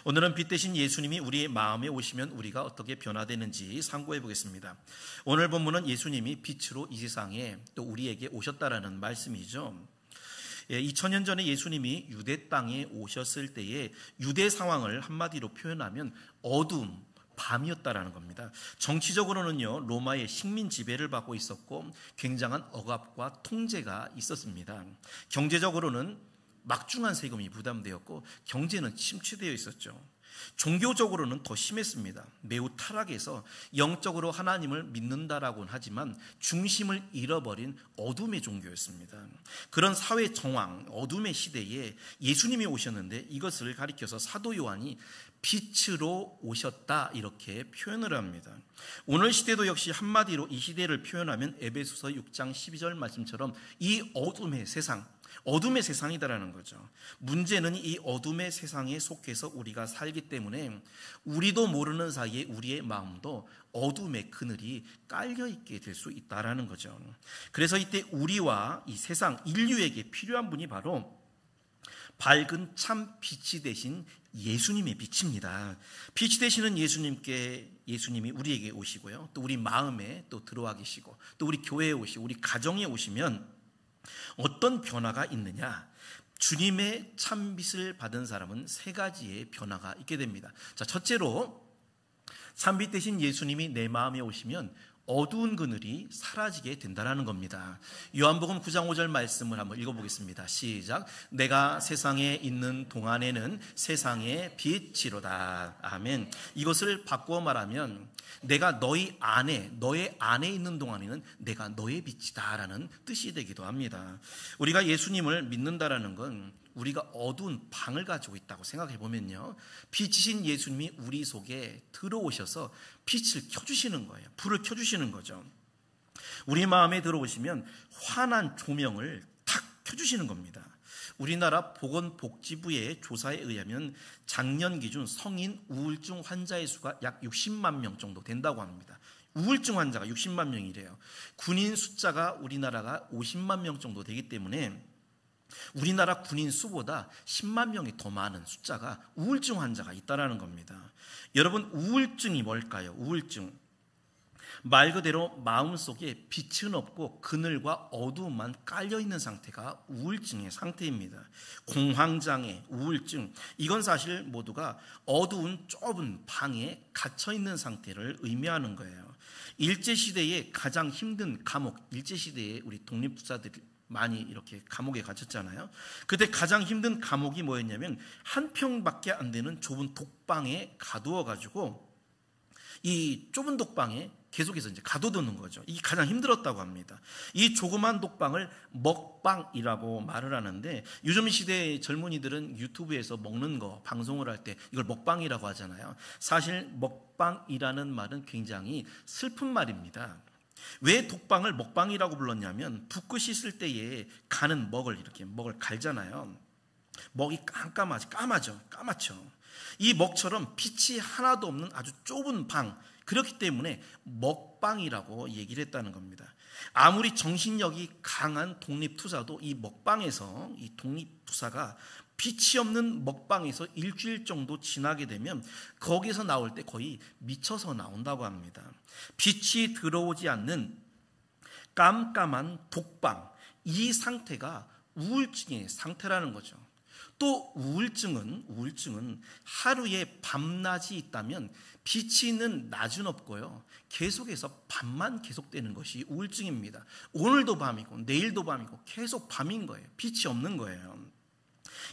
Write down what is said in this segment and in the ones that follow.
오늘은 빛 대신 예수님이 우리의 마음에 오시면 우리가 어떻게 변화되는지 상고해 보겠습니다. 오늘 본문은 예수님이 빛으로 이 세상에 또 우리에게 오셨다라는 말씀이죠. 2000년 전에 예수님이 유대 땅에 오셨을 때의 유대 상황을 한마디로 표현하면 어둠, 밤이었다라는 겁니다. 정치적으로는요, 로마의 식민 지배를 받고 있었고 굉장한 억압과 통제가 있었습니다. 경제적으로는 막중한 세금이 부담되었고 경제는 침체되어 있었죠. 종교적으로는 더 심했습니다. 매우 타락해서 영적으로 하나님을 믿는다라고는 하지만 중심을 잃어버린 어둠의 종교였습니다. 그런 사회 정황, 어둠의 시대에 예수님이 오셨는데 이것을 가리켜서 사도 요한이 빛으로 오셨다 이렇게 표현을 합니다. 오늘 시대도 역시 한마디로 이 시대를 표현하면 에베소서 6장 12절 말씀처럼 이 어둠의 세상이다라는 거죠. 문제는 이 어둠의 세상에 속해서 우리가 살기 때문에 우리도 모르는 사이에 우리의 마음도 어둠의 그늘이 깔려있게 될 수 있다라는 거죠. 그래서 이때 우리와 이 세상 인류에게 필요한 분이 바로 밝은 참 빛이 되신 예수님의 빛입니다. 빛이 되시는 예수님이 우리에게 오시고요, 또 우리 마음에 또 들어와 계시고 또 우리 교회에 오시고 우리 가정에 오시면 어떤 변화가 있느냐? 주님의 참빛을 받은 사람은 세 가지의 변화가 있게 됩니다. 자, 첫째로 참빛 대신 예수님이 내 마음에 오시면 어두운 그늘이 사라지게 된다는 겁니다. 요한복음 9장 5절 말씀을 한번 읽어보겠습니다. 시작. 내가 세상에 있는 동안에는 세상의 빛이로다. 아멘. 이것을 바꾸어 말하면 내가 너의 안에 있는 동안에는 내가 너의 빛이다 라는 뜻이 되기도 합니다. 우리가 예수님을 믿는다라는 건 우리가 어두운 방을 가지고 있다고 생각해 보면요, 빛이신 예수님이 우리 속에 들어오셔서 빛을 켜주시는 거예요. 불을 켜주시는 거죠. 우리 마음에 들어오시면 환한 조명을 탁 켜주시는 겁니다. 우리나라 보건복지부의 조사에 의하면 작년 기준 성인 우울증 환자의 수가 약 60만 명 정도 된다고 합니다. 우울증 환자가 60만 명이래요. 군인 숫자가 우리나라가 50만 명 정도 되기 때문에 우리나라 군인 수보다 10만 명이 더 많은 숫자가 우울증 환자가 있다는 겁니다. 여러분, 우울증이 뭘까요? 우울증. 말 그대로 마음속에 빛은 없고 그늘과 어두움만 깔려있는 상태가 우울증의 상태입니다. 공황장애, 우울증, 이건 사실 모두가 어두운 좁은 방에 갇혀있는 상태를 의미하는 거예요. 일제시대에 가장 힘든 감옥, 일제시대에 우리 독립투사들이 많이 이렇게 감옥에 갇혔잖아요. 그때 가장 힘든 감옥이 뭐였냐면 한 평밖에 안 되는 좁은 독방에 가두어가지고 이 좁은 독방에 계속해서 이제 가둬두는 거죠. 이게 가장 힘들었다고 합니다. 이 조그만 독방을 먹방이라고 말을 하는데 요즘 시대의 젊은이들은 유튜브에서 먹는 거 방송을 할 때 이걸 먹방이라고 하잖아요. 사실 먹방이라는 말은 굉장히 슬픈 말입니다. 왜 독방을 먹방이라고 불렀냐면 붓고 씻을 때에 가는 먹을 갈잖아요. 먹이 까맣죠. 이 먹처럼 빛이 하나도 없는 아주 좁은 방, 그렇기 때문에 먹방이라고 얘기를 했다는 겁니다. 아무리 정신력이 강한 독립투사도 이 먹방에서, 이 독립투사가 빛이 없는 먹방에서 일주일 정도 지나게 되면 거기서 나올 때 거의 미쳐서 나온다고 합니다. 빛이 들어오지 않는 깜깜한 독방, 이 상태가 우울증의 상태라는 거죠. 또 우울증은 하루에 밤낮이 있다면 빛이 있는 낮은 없고요, 계속해서 밤만 계속되는 것이 우울증입니다. 오늘도 밤이고 내일도 밤이고 계속 밤인 거예요. 빛이 없는 거예요.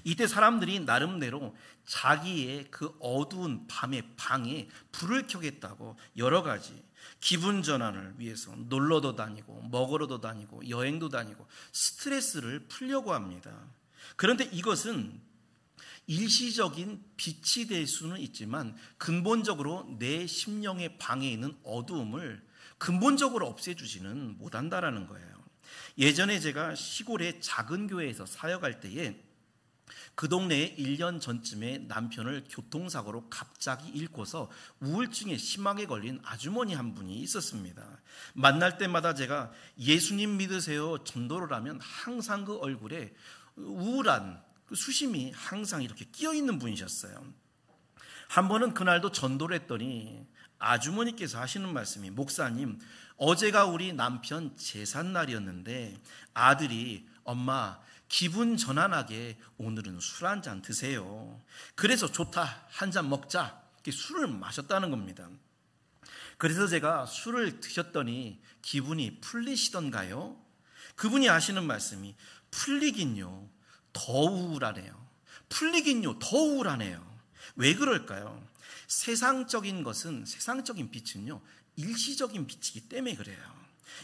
이때 사람들이 나름대로 자기의 그 어두운 밤의 방에 불을 켜겠다고 여러 가지 기분 전환을 위해서 놀러도 다니고 먹으러도 다니고 여행도 다니고 스트레스를 풀려고 합니다. 그런데 이것은 일시적인 빛이 될 수는 있지만 근본적으로 내 심령의 방에 있는 어두움을 근본적으로 없애주지는 못한다라는 거예요. 예전에 제가 시골의 작은 교회에서 사역할 때에 그 동네에 1년 전쯤에 남편을 교통사고로 갑자기 잃고서 우울증에 심하게 걸린 아주머니 한 분이 있었습니다. 만날 때마다 제가 예수님 믿으세요 전도를 하면 항상 그 얼굴에 우울한 그 수심이 항상 이렇게 끼어있는 분이셨어요. 한 번은 그날도 전도를 했더니 아주머니께서 하시는 말씀이, 목사님, 어제가 우리 남편 제삿날이었는데 아들이 엄마 기분 전환하게 오늘은 술 한 잔 드세요. 그래서 좋다, 한 잔 먹자. 이렇게 술을 마셨다는 겁니다. 그래서 제가 술을 드셨더니 기분이 풀리시던가요? 그분이 하시는 말씀이, 풀리긴요, 더 우울하네요. 풀리긴요, 더 우울하네요. 왜 그럴까요? 세상적인 것은, 세상적인 빛은요, 일시적인 빛이기 때문에 그래요.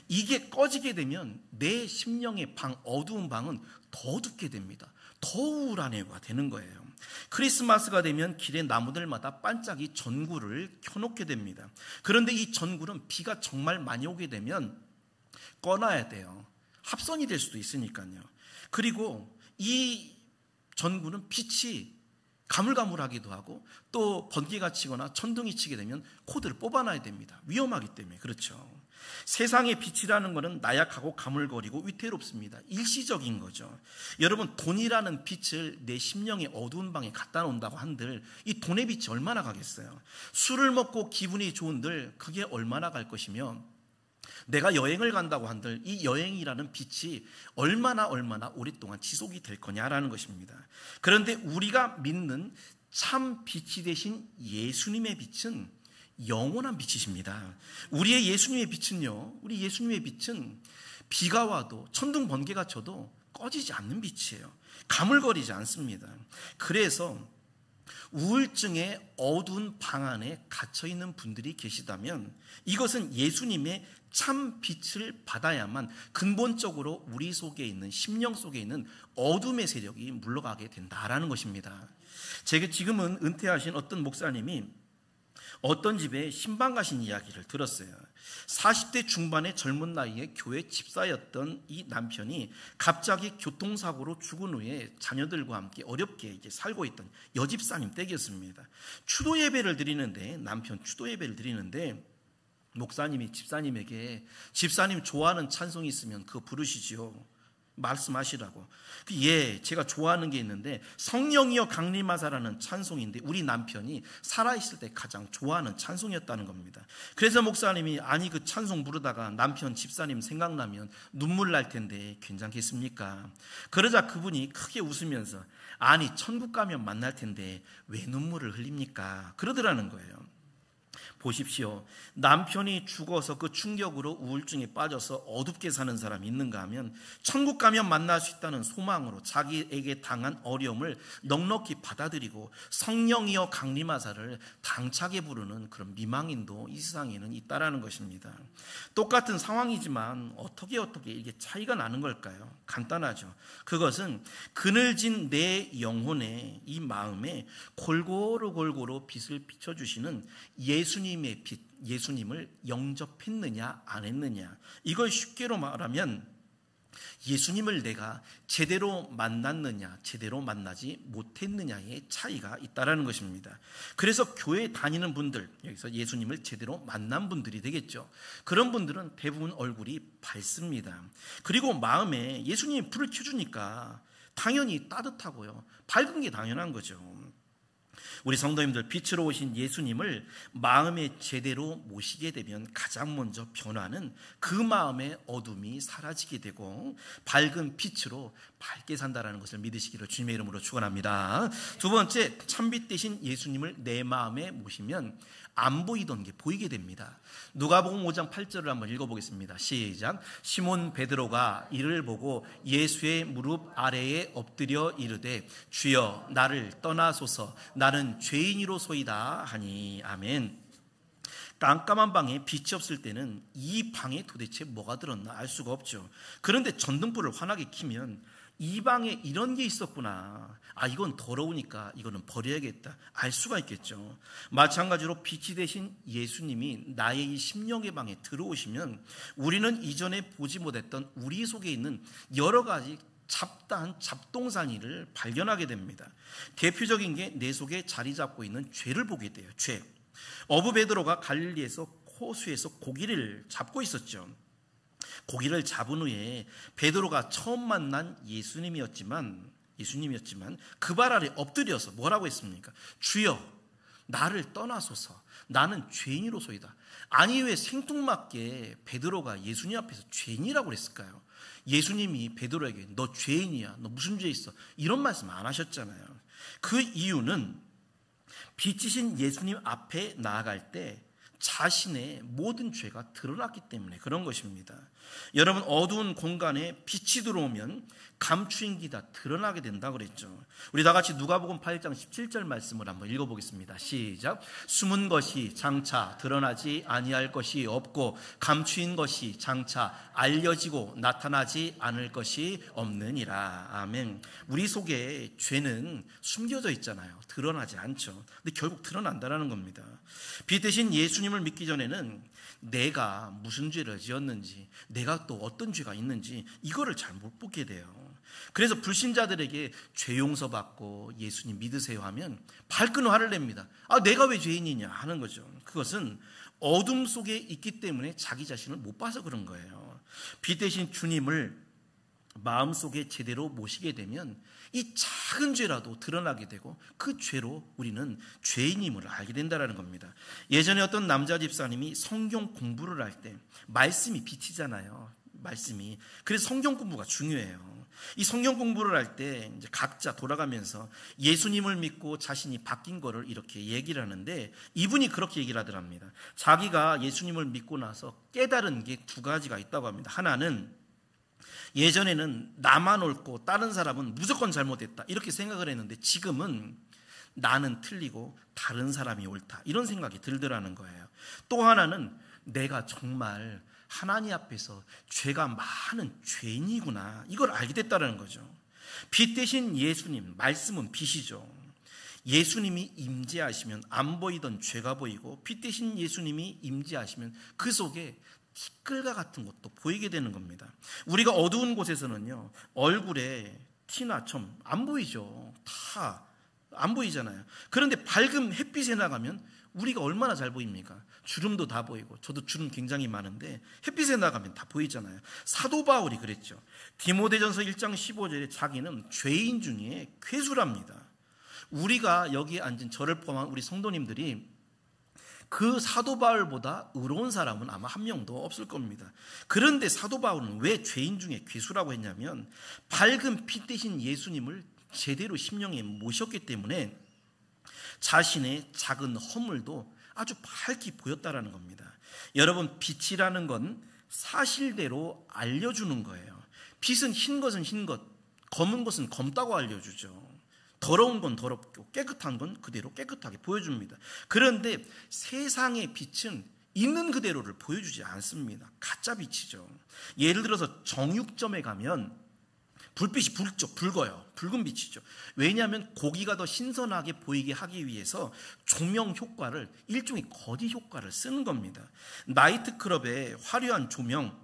이게 꺼지게 되면 내 심령의 방, 어두운 방은 더 어둡게 됩니다. 더 우울한 해가 되는 거예요. 크리스마스가 되면 길의 나무들마다 반짝이 전구를 켜놓게 됩니다. 그런데 이 전구는 비가 정말 많이 오게 되면 꺼놔야 돼요. 합선이 될 수도 있으니까요. 그리고 이 전구는 빛이 가물가물하기도 하고 또 번개가 치거나 천둥이 치게 되면 코드를 뽑아놔야 됩니다. 위험하기 때문에. 그렇죠. 세상의 빛이라는 것은 나약하고 가물거리고 위태롭습니다. 일시적인 거죠. 여러분, 돈이라는 빛을 내 심령의 어두운 방에 갖다 놓는다고 한들 이 돈의 빛이 얼마나 가겠어요? 술을 먹고 기분이 좋은들 그게 얼마나 갈 것이며, 내가 여행을 간다고 한들 이 여행이라는 빛이 얼마나 오랫동안 지속이 될 거냐라는 것입니다. 그런데 우리가 믿는 참 빛이 되신 예수님의 빛은 영원한 빛이십니다. 우리의 예수님의 빛은요, 우리 예수님의 빛은 비가 와도 천둥 번개가 쳐도 꺼지지 않는 빛이에요. 가물거리지 않습니다. 그래서 우울증의 어두운 방 안에 갇혀있는 분들이 계시다면 이것은 예수님의 참 빛을 받아야만 근본적으로 우리 속에 있는, 심령 속에 있는 어둠의 세력이 물러가게 된다라는 것입니다. 제가 지금은 은퇴하신 어떤 목사님이 어떤 집에 신방 가신 이야기를 들었어요. 40대 중반의 젊은 나이에 교회 집사였던 이 남편이 갑자기 교통사고로 죽은 후에 자녀들과 함께 어렵게 이제 살고 있던 여집사님 댁이었습니다. 추도 예배를 드리는데, 남편 추도 예배를 드리는데 목사님이 집사님에게, 집사님 좋아하는 찬송이 있으면 그거 부르시지요, 말씀하시라고. 예, 제가 좋아하는 게 있는데 성령이여 강림하사라는 찬송인데 우리 남편이 살아있을 때 가장 좋아하는 찬송이었다는 겁니다. 그래서 목사님이, 아니 그 찬송 부르다가 남편 집사님 생각나면 눈물 날 텐데 괜찮겠습니까? 그러자 그분이 크게 웃으면서, 아니 천국 가면 만날 텐데 왜 눈물을 흘립니까? 그러더라는 거예요. 보십시오. 남편이 죽어서 그 충격으로 우울증에 빠져서 어둡게 사는 사람이 있는가 하면 천국 가면 만날 수 있다는 소망으로 자기에게 당한 어려움을 넉넉히 받아들이고 성령이여 강림하사를 당차게 부르는 그런 미망인도 이 세상에는 있다라는 것입니다. 똑같은 상황이지만 어떻게 이게 차이가 나는 걸까요? 간단하죠. 그것은 그늘진 내 영혼에, 이 마음에 골고루 빛을 비춰주시는 예수님의 빛, 예수님을 영접했느냐 안 했느냐, 이걸 쉽게로 말하면 예수님을 내가 제대로 만났느냐 제대로 만나지 못했느냐의 차이가 있다라는 것입니다. 그래서 교회 다니는 분들, 여기서 예수님을 제대로 만난 분들이 되겠죠. 그런 분들은 대부분 얼굴이 밝습니다. 그리고 마음에 예수님이 불을 켜주니까 당연히 따뜻하고요, 밝은 게 당연한 거죠. 우리 성도님들, 빛으로 오신 예수님을 마음에 제대로 모시게 되면 가장 먼저 변화는 그 마음의 어둠이 사라지게 되고 밝은 빛으로 밝게 산다라는 것을 믿으시기를 주님의 이름으로 축원합니다. 두 번째, 참빛 되신 예수님을 내 마음에 모시면 안 보이던 게 보이게 됩니다. 누가복음 5장 8절을 한번 읽어보겠습니다. 시작. 시몬 베드로가 이를 보고 예수의 무릎 아래에 엎드려 이르되 주여 나를 떠나소서 나는 죄인이로소이다 하니. 아멘. 깜깜한 방에 빛이 없을 때는 이 방에 도대체 뭐가 들었나 알 수가 없죠. 그런데 전등불을 환하게 켜면 이 방에 이런 게 있었구나, 이건 더러우니까 이거는 버려야겠다, 알 수가 있겠죠. 마찬가지로 빛이 되신 예수님이 나의 이 심령의 방에 들어오시면 우리는 이전에 보지 못했던 우리 속에 있는 여러 가지 잡다한 잡동사니를 발견하게 됩니다. 대표적인 게 내 속에 자리 잡고 있는 죄를 보게 돼요. 죄. 어부 베드로가 갈릴리에서 호수에서 고기를 잡고 있었죠. 고기를 잡은 후에 베드로가 처음 만난 예수님이었지만 그 발 아래 엎드려서 뭐라고 했습니까? 주여 나를 떠나소서. 나는 죄인이로소이다. 아니 왜 생뚱맞게 베드로가 예수님 앞에서 죄인이라고 그랬을까요? 예수님이 베드로에게 너 죄인이야. 너 무슨 죄 있어? 이런 말씀 안 하셨잖아요. 그 이유는 빛이신 예수님 앞에 나아갈 때 자신의 모든 죄가 드러났기 때문에 그런 것입니다. 여러분, 어두운 공간에 빛이 들어오면 감추인 게 다 드러나게 된다고 그랬죠. 우리 다 같이 누가복음 8장 17절 말씀을 한번 읽어보겠습니다. 시작. 숨은 것이 장차 드러나지 아니할 것이 없고 감추인 것이 장차 알려지고 나타나지 않을 것이 없느니라. 아멘. 우리 속에 죄는 숨겨져 있잖아요. 드러나지 않죠. 근데 결국 드러난다는 겁니다. 빛 대신 예수님을 믿기 전에는 내가 무슨 죄를 지었는지, 내가 또 어떤 죄가 있는지 이거를 잘 못 보게 돼요. 그래서 불신자들에게 죄 용서받고 예수님 믿으세요 하면 발끈 화를 냅니다. 내가 왜 죄인이냐 하는 거죠. 그것은 어둠 속에 있기 때문에 자기 자신을 못 봐서 그런 거예요. 빛 대신 주님을 마음속에 제대로 모시게 되면 이 작은 죄라도 드러나게 되고 그 죄로 우리는 죄인임을 알게 된다는 겁니다. 예전에 어떤 남자 집사님이 성경 공부를 할 때 말씀이 빛이잖아요. 말씀이. 그래서 성경 공부가 중요해요. 이 성경 공부를 할 때 이제 각자 돌아가면서 예수님을 믿고 자신이 바뀐 거를 이렇게 얘기를 하는데 이분이 그렇게 얘기를 하더랍니다. 자기가 예수님을 믿고 나서 깨달은 게 두 가지가 있다고 합니다. 하나는 예전에는 나만 옳고 다른 사람은 무조건 잘못했다 이렇게 생각을 했는데 지금은 나는 틀리고 다른 사람이 옳다 이런 생각이 들더라는 거예요. 또 하나는 내가 정말 하나님 앞에서 죄가 많은 죄인이구나 이걸 알게 됐다는 거죠. 빛 대신 예수님, 말씀은 빛이죠. 예수님이 임재하시면 안 보이던 죄가 보이고 빛 대신 예수님이 임재하시면 그 속에 티끌과 같은 것도 보이게 되는 겁니다. 우리가 어두운 곳에서는요, 얼굴에 티나 점 안 보이죠. 다 안 보이잖아요. 그런데 밝은 햇빛에 나가면 우리가 얼마나 잘 보입니까? 주름도 다 보이고, 저도 주름 굉장히 많은데 햇빛에 나가면 다 보이잖아요. 사도 바울이 그랬죠. 디모데전서 1장 15절에 자기는 죄인 중에 괴수랍니다. 우리가 여기 앉은 저를 포함한 우리 성도님들이 그 사도 바울보다 의로운 사람은 아마 한 명도 없을 겁니다. 그런데 사도 바울은 왜 죄인 중에 괴수라고 했냐면 밝은 빛 대신 예수님을 제대로 심령에 모셨기 때문에 자신의 작은 허물도 아주 밝게 보였다라는 겁니다. 여러분, 빛이라는 건 사실대로 알려주는 거예요. 빛은 흰 것은 흰 것, 검은 것은 검다고 알려주죠. 더러운 건 더럽고 깨끗한 건 그대로 깨끗하게 보여줍니다. 그런데 세상의 빛은 있는 그대로를 보여주지 않습니다. 가짜 빛이죠. 예를 들어서 정육점에 가면 불빛이 붉어요. 붉은 빛이죠. 왜냐하면 고기가 더 신선하게 보이게 하기 위해서 조명 효과를, 일종의 거짓 효과를 쓰는 겁니다. 나이트클럽의 화려한 조명,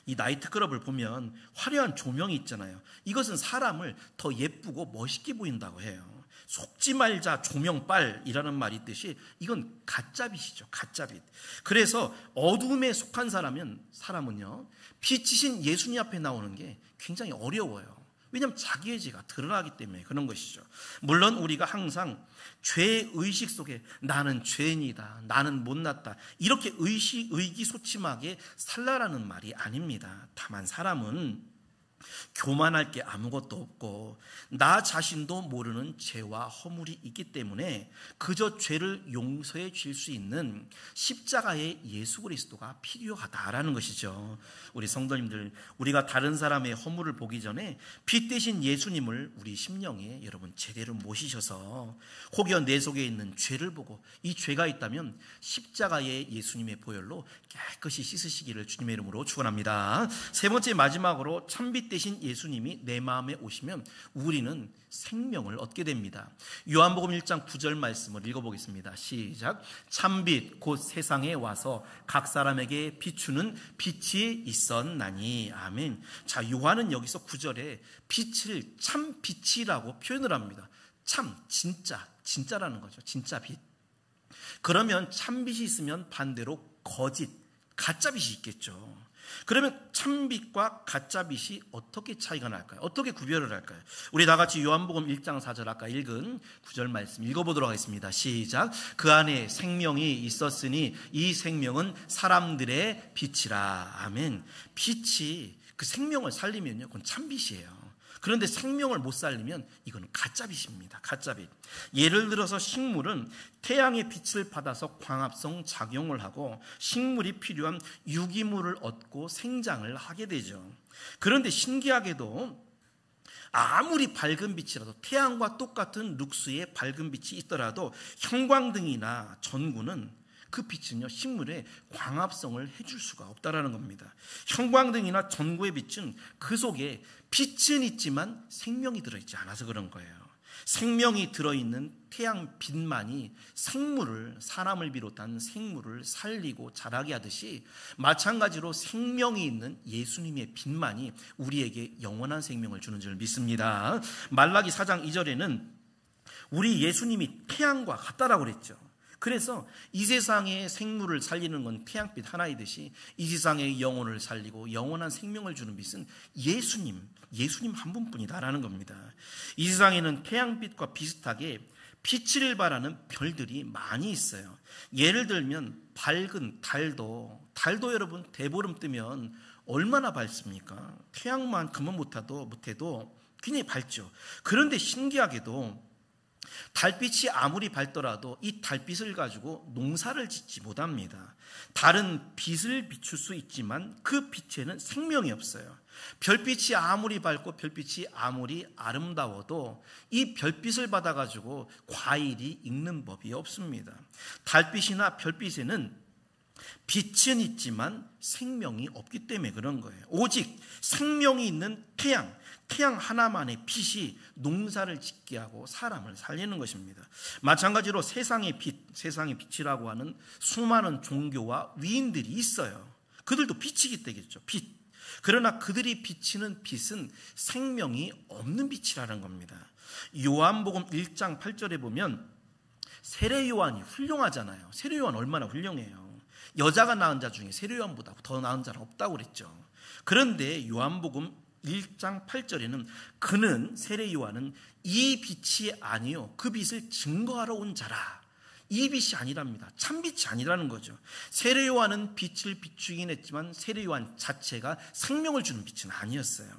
이 나이트클럽을 보면 화려한 조명이 있잖아요. 이것은 사람을 더 예쁘고 멋있게 보인다고 해요. 속지 말자 조명빨이라는 말이 있듯이 이건 가짜빛이죠. 가짜빛. 그래서 어둠에 속한 사람은요, 빛이신 예수님 앞에 나오는 게 굉장히 어려워요. 왜냐하면 자기의 죄가 드러나기 때문에 그런 것이죠. 물론 우리가 항상 죄의식 속에 나는 죄인이다, 나는 못났다 이렇게 의기소침하게 살라라는 말이 아닙니다. 다만 사람은 교만할 게 아무것도 없고 나 자신도 모르는 죄와 허물이 있기 때문에 그저 죄를 용서해 줄 수 있는 십자가의 예수 그리스도가 필요하다라는 것이죠. 우리 성도님들, 우리가 다른 사람의 허물을 보기 전에 빛 대신 예수님을 우리 심령에 여러분 제대로 모시셔서 혹여 내 속에 있는 죄를 보고 이 죄가 있다면 십자가의 예수님의 보혈로 깨끗이 씻으시기를 주님의 이름으로 축원합니다. 세 번째, 마지막으로 참빛 대신 예수님이 내 마음에 오시면 우리는 생명을 얻게 됩니다. 요한복음 1장 9절 말씀을 읽어보겠습니다. 시작. 참빛 곧 세상에 와서 각 사람에게 비추는 빛이 있었나니. 아멘. 자, 요한은 여기서 9절에 빛을 참빛이라고 표현을 합니다. 참, 진짜라는 거죠. 진짜 빛. 그러면 참빛이 있으면 반대로 거짓, 가짜빛이 있겠죠. 그러면 참빛과 가짜빛이 어떻게 차이가 날까요? 어떻게 구별을 할까요? 우리 다 같이 요한복음 1장 4절 아까 읽은 9절 말씀 읽어보도록 하겠습니다. 시작. 그 안에 생명이 있었으니 이 생명은 사람들의 빛이라. 아멘. 빛이 그 생명을 살리면요, 그건 참빛이에요. 그런데 생명을 못 살리면 이건 가짜빛입니다. 가짜빛. 예를 들어서 식물은 태양의 빛을 받아서 광합성 작용을 하고 식물이 필요한 유기물을 얻고 생장을 하게 되죠. 그런데 신기하게도 아무리 밝은 빛이라도 태양과 똑같은 룩스의 밝은 빛이 있더라도 형광등이나 전구는 그 빛은요, 식물에 광합성을 해줄 수가 없다라는 겁니다. 형광등이나 전구의 빛은 그 속에 빛은 있지만 생명이 들어있지 않아서 그런 거예요. 생명이 들어있는 태양빛만이 생물을, 사람을 비롯한 생물을 살리고 자라게 하듯이 마찬가지로 생명이 있는 예수님의 빛만이 우리에게 영원한 생명을 주는 줄 믿습니다. 말라기 4장 2절에는 우리 예수님이 태양과 같다라고 그랬죠. 그래서 이 세상의 생물을 살리는 건 태양빛 하나이듯이 이 세상의 영혼을 살리고 영원한 생명을 주는 빛은 예수님 한 분뿐이다라는 겁니다. 이 세상에는 태양빛과 비슷하게 빛을 발하는 별들이 많이 있어요. 예를 들면 밝은 달도 여러분 대보름 뜨면 얼마나 밝습니까? 태양만큼은 못해도 굉장히 밝죠. 그런데 신기하게도 달빛이 아무리 밝더라도 이 달빛을 가지고 농사를 짓지 못합니다. 달은 빛을 비출 수 있지만 그 빛에는 생명이 없어요. 별빛이 아무리 밝고 별빛이 아무리 아름다워도 이 별빛을 받아가지고 과일이 익는 법이 없습니다. 달빛이나 별빛에는 빛은 있지만 생명이 없기 때문에 그런 거예요. 오직 생명이 있는 태양 하나만의 빛이 농사를 짓게 하고 사람을 살리는 것입니다. 마찬가지로 세상의 빛이라고 하는 수많은 종교와 위인들이 있어요. 그들도 빛이기 때문이겠죠. 빛. 그러나 그들이 비치는 빛은 생명이 없는 빛이라는 겁니다. 요한복음 1장 8절에 보면 세례 요한이 훌륭하잖아요. 세례 요한 얼마나 훌륭해요. 여자가 낳은 자 중에 세례 요한보다 더 나은 자는 없다고 그랬죠. 그런데 요한복음 1장 8절에는 그는 세례 요한은 이 빛이 아니요 그 빛을 증거하러 온 자라. 이 빛이 아니랍니다. 참빛이 아니라는 거죠. 세례 요한은 빛을 비추긴 했지만 세례 요한 자체가 생명을 주는 빛은 아니었어요.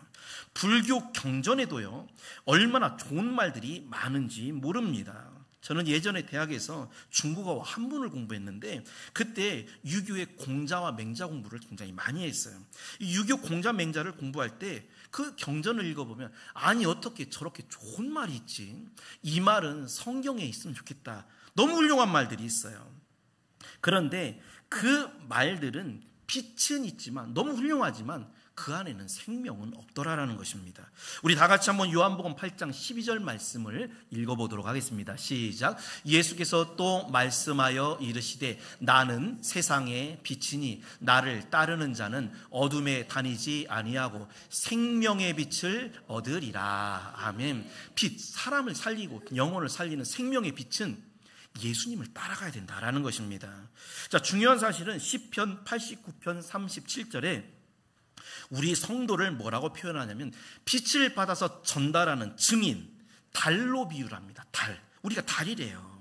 불교 경전에도요 얼마나 좋은 말들이 많은지 모릅니다. 저는 예전에 대학에서 중국어와 한문을 공부했는데 그때 유교의 공자와 맹자 공부를 굉장히 많이 했어요. 이 유교 공자 맹자를 공부할 때 그 경전을 읽어보면 아니 어떻게 저렇게 좋은 말이 있지? 이 말은 성경에 있으면 좋겠다. 너무 훌륭한 말들이 있어요. 그런데 그 말들은 빛은 있지만 너무 훌륭하지만 그 안에는 생명은 없더라라는 것입니다. 우리 다 같이 한번 요한복음 8장 12절 말씀을 읽어보도록 하겠습니다. 시작. 예수께서 또 말씀하여 이르시되 나는 세상의 빛이니 나를 따르는 자는 어둠에 다니지 아니하고 생명의 빛을 얻으리라. 아멘. 빛, 사람을 살리고 영혼을 살리는 생명의 빛은 예수님을 따라가야 된다라는 것입니다. 자, 중요한 사실은 시편 89편 37절에 우리 성도를 뭐라고 표현하냐면 빛을 받아서 전달하는 증인, 달로 비유합니다. 달. 우리가 달이래요.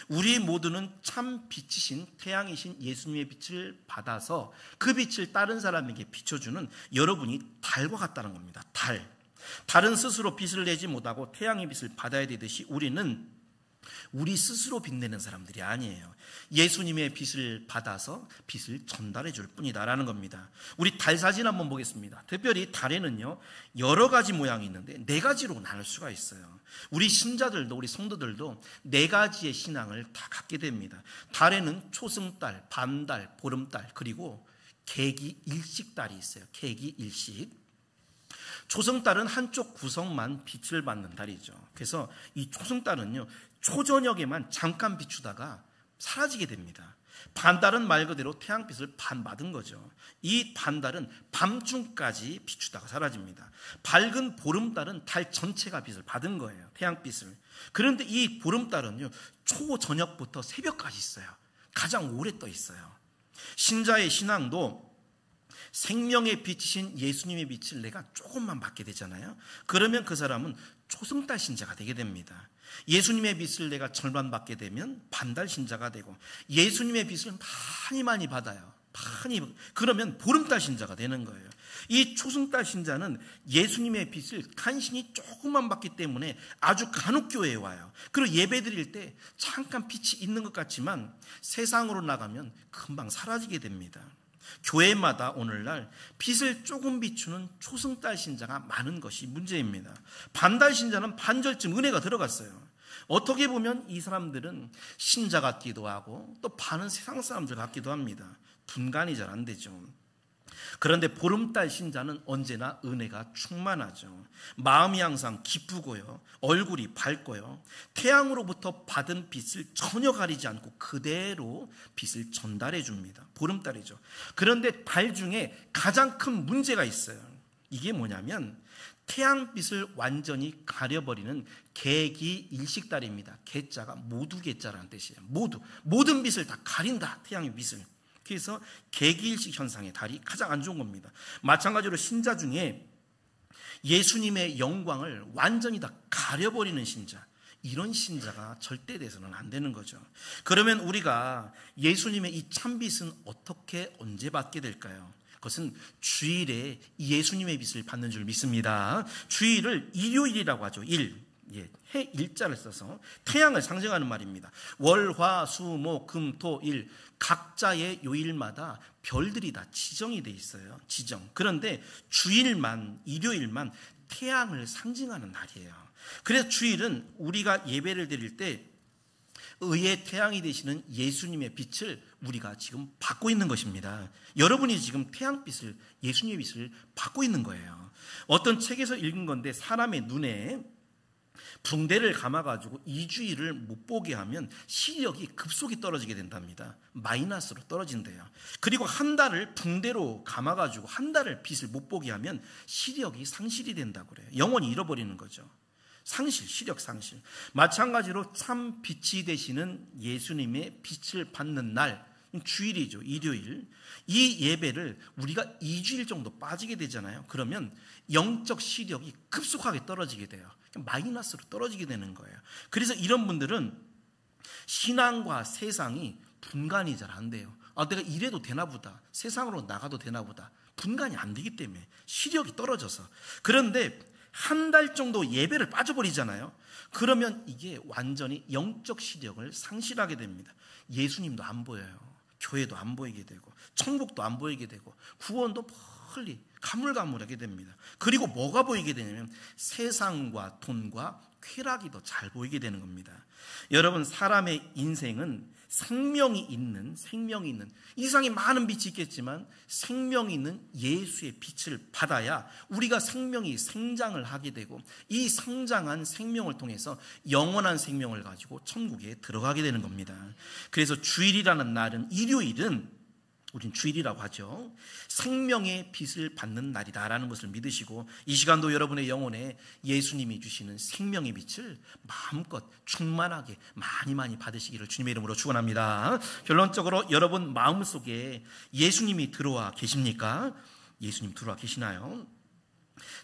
우리 모두는 참 빛이신 태양이신 예수님의 빛을 받아서 그 빛을 다른 사람에게 비춰주는 여러분이 달과 같다는 겁니다. 달. 달은 스스로 빛을 내지 못하고 태양의 빛을 받아야 되듯이 우리는 우리 스스로 빛내는 사람들이 아니에요. 예수님의 빛을 받아서 빛을 전달해 줄 뿐이다라는 겁니다. 우리 달 사진 한번 보겠습니다. 특별히 달에는요 여러 가지 모양이 있는데 4가지로 나눌 수가 있어요. 우리 신자들도 우리 성도들도 4가지의 신앙을 다 갖게 됩니다. 달에는 초승달, 반달, 보름달 그리고 계기일식달이 있어요. 계기일식. 초승달은 한쪽 구성만 빛을 받는 달이죠. 그래서 이 초승달은요 초저녁에만 잠깐 비추다가 사라지게 됩니다. 반달은 말 그대로 태양빛을 반받은 거죠. 이 반달은 밤중까지 비추다가 사라집니다. 밝은 보름달은 달 전체가 빛을 받은 거예요. 태양빛을. 그런데 이 보름달은요 초저녁부터 새벽까지 있어요. 가장 오래 떠 있어요. 신자의 신앙도 생명의 빛이신 예수님의 빛을 내가 조금만 받게 되잖아요. 그러면 그 사람은 초승달 신자가 되게 됩니다. 예수님의 빛을 내가 절반 받게 되면 반달 신자가 되고, 예수님의 빛을 많이 받아요. 그러면 보름달 신자가 되는 거예요. 이 초승달 신자는 예수님의 빛을 간신히 조금만 받기 때문에 아주 간혹 교회에 와요. 그리고 예배 드릴 때 잠깐 빛이 있는 것 같지만 세상으로 나가면 금방 사라지게 됩니다. 교회마다 오늘날 빛을 조금 비추는 초승달 신자가 많은 것이 문제입니다. 반달 신자는 반절쯤 은혜가 들어갔어요. 어떻게 보면 이 사람들은 신자 같기도 하고 또 반은 세상 사람들 같기도 합니다. 분간이 잘 안 되죠. 그런데 보름달 신자는 언제나 은혜가 충만하죠. 마음이 항상 기쁘고요, 얼굴이 밝고요, 태양으로부터 받은 빛을 전혀 가리지 않고 그대로 빛을 전달해 줍니다. 보름달이죠. 그런데 달 중에 가장 큰 문제가 있어요. 이게 뭐냐면 태양빛을 완전히 가려버리는 개기일식달입니다. 개자가 모두 개자라는 뜻이에요. 모든 빛을 다 가린다, 태양의 빛을. 그래서 개기일식 현상의 달이 가장 안 좋은 겁니다. 마찬가지로 신자 중에 예수님의 영광을 완전히 다 가려버리는 신자, 이런 신자가 절대 돼서는 안 되는 거죠. 그러면 우리가 예수님의 이 참빛은 어떻게 언제 받게 될까요? 그것은 주일에 예수님의 빛을 받는 줄 믿습니다. 주일을 일요일이라고 하죠. 해 일자를 써서 태양을 상징하는 말입니다. 월, 화, 수, 목, 금, 토, 일, 각자의 요일마다 별들이 다 지정이 돼 있어요. 그런데 주일만, 일요일만 태양을 상징하는 날이에요. 그래서 주일은 우리가 예배를 드릴 때 의의 태양이 되시는 예수님의 빛을 우리가 지금 받고 있는 것입니다. 여러분이 지금 태양빛을, 예수님의 빛을 받고 있는 거예요. 어떤 책에서 읽은 건데, 사람의 눈에 붕대를 감아가지고 2주일을 못 보게 하면 시력이 급속히 떨어지게 된답니다. 마이너스로 떨어진대요. 그리고 한 달을 붕대로 감아가지고 한 달을 빛을 못 보게 하면 시력이 상실이 된다고 그래요. 영원히 잃어버리는 거죠. 시력 상실. 마찬가지로 참 빛이 되시는 예수님의 빛을 받는 날, 주일이죠. 일요일. 이 예배를 우리가 2주일 정도 빠지게 되잖아요. 그러면 영적 시력이 급속하게 떨어지게 돼요. 마이너스로 떨어지게 되는 거예요. 그래서 이런 분들은 신앙과 세상이 분간이 잘 안 돼요. 내가 이래도 되나 보다, 세상으로 나가도 되나 보다, 분간이 안 되기 때문에 시력이 떨어져서. 그런데 한 달 정도 예배를 빠져버리잖아요. 그러면 이게 완전히 영적 시력을 상실하게 됩니다. 예수님도 안 보여요. 교회도 안 보이게 되고 천국도 안 보이게 되고 구원도 멀리 가물가물하게 됩니다. 그리고 뭐가 보이게 되냐면 세상과 돈과 쾌락이 더 잘 보이게 되는 겁니다. 여러분, 사람의 인생은 생명이 있는 이 세상에 많은 빛이 있겠지만 생명이 있는 예수의 빛을 받아야 우리가 생명이 생장을 하게 되고, 이 성장한 생명을 통해서 영원한 생명을 가지고 천국에 들어가게 되는 겁니다. 그래서 주일이라는 날은, 일요일은 우린 주일이라고 하죠. 생명의 빛을 받는 날이다라는 것을 믿으시고, 이 시간도 여러분의 영혼에 예수님이 주시는 생명의 빛을 마음껏 충만하게 많이 받으시기를 주님의 이름으로 축원합니다. 결론적으로 여러분 마음속에 예수님이 들어와 계십니까? 예수님 들어와 계시나요?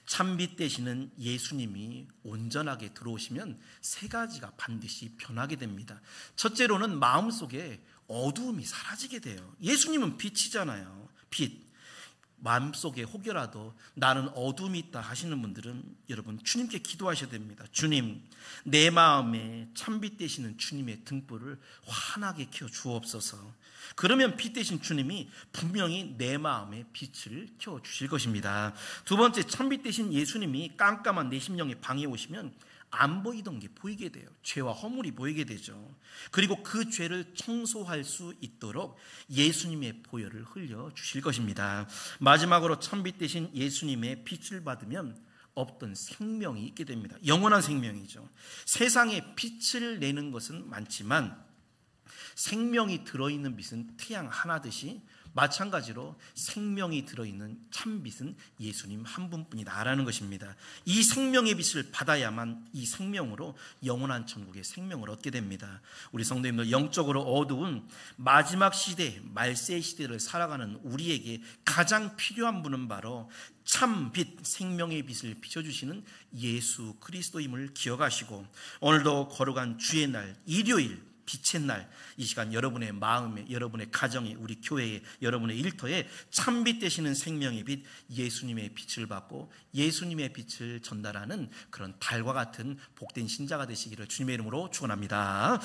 참빛 되시는 예수님이 온전하게 들어오시면 세 가지가 반드시 변하게 됩니다. 첫째로는 마음속에 어두움이 사라지게 돼요. 예수님은 빛이잖아요. 빛. 마음속에 혹여라도 나는 어둠이 있다 하시는 분들은 여러분 주님께 기도하셔야 됩니다. 주님, 내 마음에 참빛 되시는 주님의 등불을 환하게 켜워 주옵소서. 그러면 빛 되신 주님이 분명히 내 마음에 빛을 켜워 주실 것입니다. 두 번째, 참빛 되신 예수님이 깜깜한 내 심령의 방에 오시면 안 보이던 게 보이게 돼요. 죄와 허물이 보이게 되죠. 그리고 그 죄를 청소할 수 있도록 예수님의 보혈을 흘려 주실 것입니다. 마지막으로 참빛 되신 예수님의 빛을 받으면 없던 생명이 있게 됩니다. 영원한 생명이죠. 세상에 빛을 내는 것은 많지만 생명이 들어있는 빛은 태양 하나듯이 마찬가지로 생명이 들어있는 참빛은 예수님 한 분뿐이다라는 것입니다. 이 생명의 빛을 받아야만 이 생명으로 영원한 천국의 생명을 얻게 됩니다. 우리 성도님들, 영적으로 어두운 마지막 시대, 말세 시대를 살아가는 우리에게 가장 필요한 분은 바로 참빛, 생명의 빛을 비춰주시는 예수 그리스도임을 기억하시고, 오늘도 거룩한 주의 날, 일요일 빛의 날, 이 시간 여러분의 마음에, 여러분의 가정에, 우리 교회에, 여러분의 일터에 참빛 되시는 생명의 빛, 예수님의 빛을 받고 예수님의 빛을 전달하는 그런 달과 같은 복된 신자가 되시기를 주님의 이름으로 축원합니다.